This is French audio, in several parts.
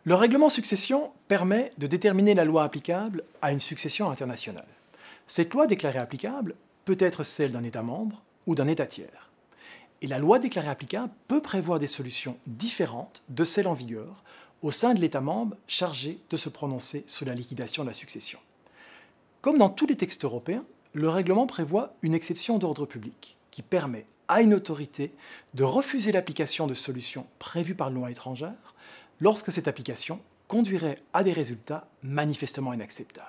Le règlement succession permet de déterminer la loi applicable à une succession internationale. Cette loi déclarée applicable peut être celle d'un État membre ou d'un État tiers. Et la loi déclarée applicable peut prévoir des solutions différentes de celles en vigueur au sein de l'État membre chargé de se prononcer sur la liquidation de la succession. Comme dans tous les textes européens, le règlement prévoit une exception d'ordre public qui permet à une autorité de refuser l'application de solutions prévues par une loi étrangère lorsque cette application conduirait à des résultats manifestement inacceptables.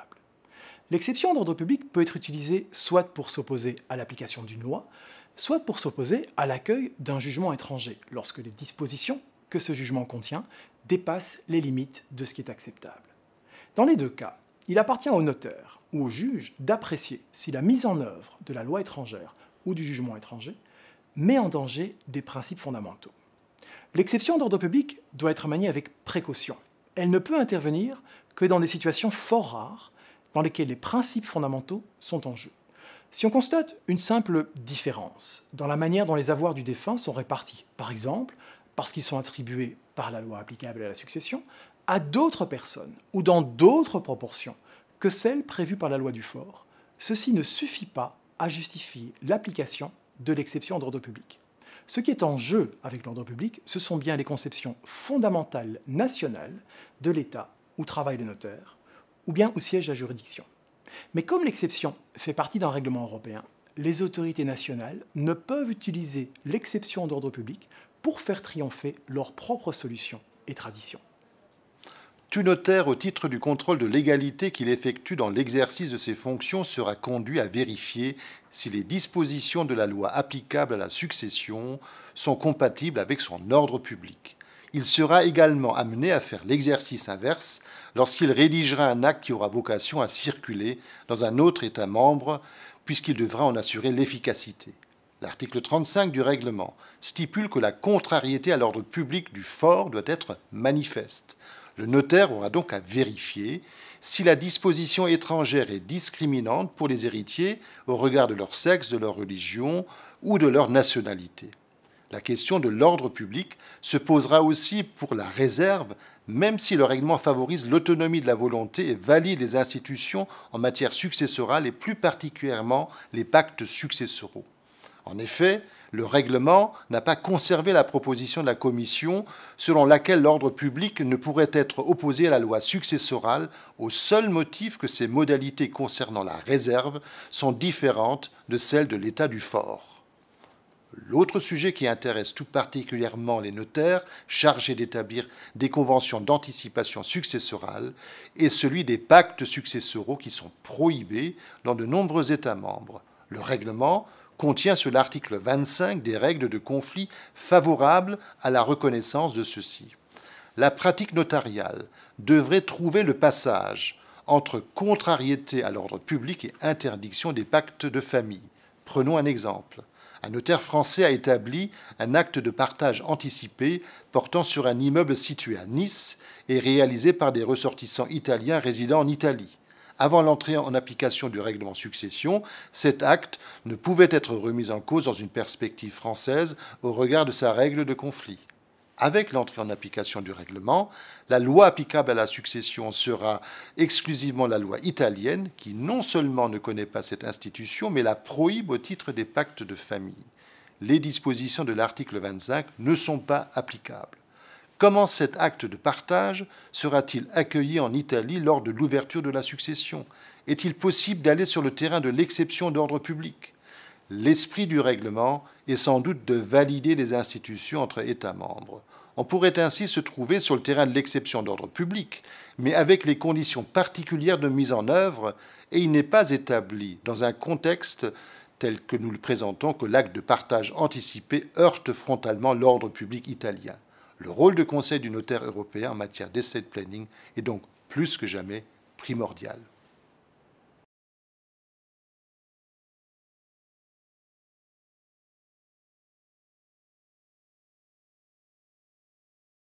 L'exception d'ordre public peut être utilisée soit pour s'opposer à l'application d'une loi, soit pour s'opposer à l'accueil d'un jugement étranger, lorsque les dispositions que ce jugement contient dépassent les limites de ce qui est acceptable. Dans les deux cas, il appartient au notaire ou au juge d'apprécier si la mise en œuvre de la loi étrangère ou du jugement étranger met en danger des principes fondamentaux. L'exception d'ordre public doit être maniée avec précaution. Elle ne peut intervenir que dans des situations fort rares dans lesquelles les principes fondamentaux sont en jeu. Si on constate une simple différence dans la manière dont les avoirs du défunt sont répartis, par exemple parce qu'ils sont attribués par la loi applicable à la succession à d'autres personnes ou dans d'autres proportions que celles prévues par la loi du fort, ceci ne suffit pas à justifier l'application de l'exception d'ordre public. Ce qui est en jeu avec l'ordre public, ce sont bien les conceptions fondamentales nationales de l'État où travaille le notaire, ou bien où siège la juridiction. Mais comme l'exception fait partie d'un règlement européen, les autorités nationales ne peuvent utiliser l'exception d'ordre public pour faire triompher leurs propres solutions et traditions. Tout notaire, au titre du contrôle de légalité qu'il effectue dans l'exercice de ses fonctions, sera conduit à vérifier si les dispositions de la loi applicable à la succession sont compatibles avec son ordre public. Il sera également amené à faire l'exercice inverse lorsqu'il rédigera un acte qui aura vocation à circuler dans un autre État membre, puisqu'il devra en assurer l'efficacité. L'article 35 du règlement stipule que la contrariété à l'ordre public du fort doit être manifeste. Le notaire aura donc à vérifier si la disposition étrangère est discriminante pour les héritiers au regard de leur sexe, de leur religion ou de leur nationalité. La question de l'ordre public se posera aussi pour la réserve, même si le règlement favorise l'autonomie de la volonté et valide les institutions en matière successorale et plus particulièrement les pactes successoraux. En effet, le règlement n'a pas conservé la proposition de la Commission selon laquelle l'ordre public ne pourrait être opposé à la loi successorale au seul motif que ses modalités concernant la réserve sont différentes de celles de l'état du fort. L'autre sujet qui intéresse tout particulièrement les notaires chargés d'établir des conventions d'anticipation successorale est celui des pactes successoraux qui sont prohibés dans de nombreux États membres. Le règlement contient sur l'article 25 des règles de conflit favorables à la reconnaissance de ceux-ci. La pratique notariale devrait trouver le passage entre contrariété à l'ordre public et interdiction des pactes de famille. Prenons un exemple. Un notaire français a établi un acte de partage anticipé portant sur un immeuble situé à Nice et réalisé par des ressortissants italiens résidant en Italie. Avant l'entrée en application du règlement succession, cet acte ne pouvait être remis en cause dans une perspective française au regard de sa règle de conflit. Avec l'entrée en application du règlement, la loi applicable à la succession sera exclusivement la loi italienne, qui non seulement ne connaît pas cette institution, mais la prohibe au titre des pactes de famille. Les dispositions de l'article 25 ne sont pas applicables. Comment cet acte de partage sera-t-il accueilli en Italie lors de l'ouverture de la succession? Est-il possible d'aller sur le terrain de l'exception d'ordre public? L'esprit du règlement est sans doute de valider les institutions entre États membres. On pourrait ainsi se trouver sur le terrain de l'exception d'ordre public, mais avec les conditions particulières de mise en œuvre, et il n'est pas établi dans un contexte tel que nous le présentons que l'acte de partage anticipé heurte frontalement l'ordre public italien. Le rôle de conseil du notaire européen en matière d'estate planning est donc plus que jamais primordial.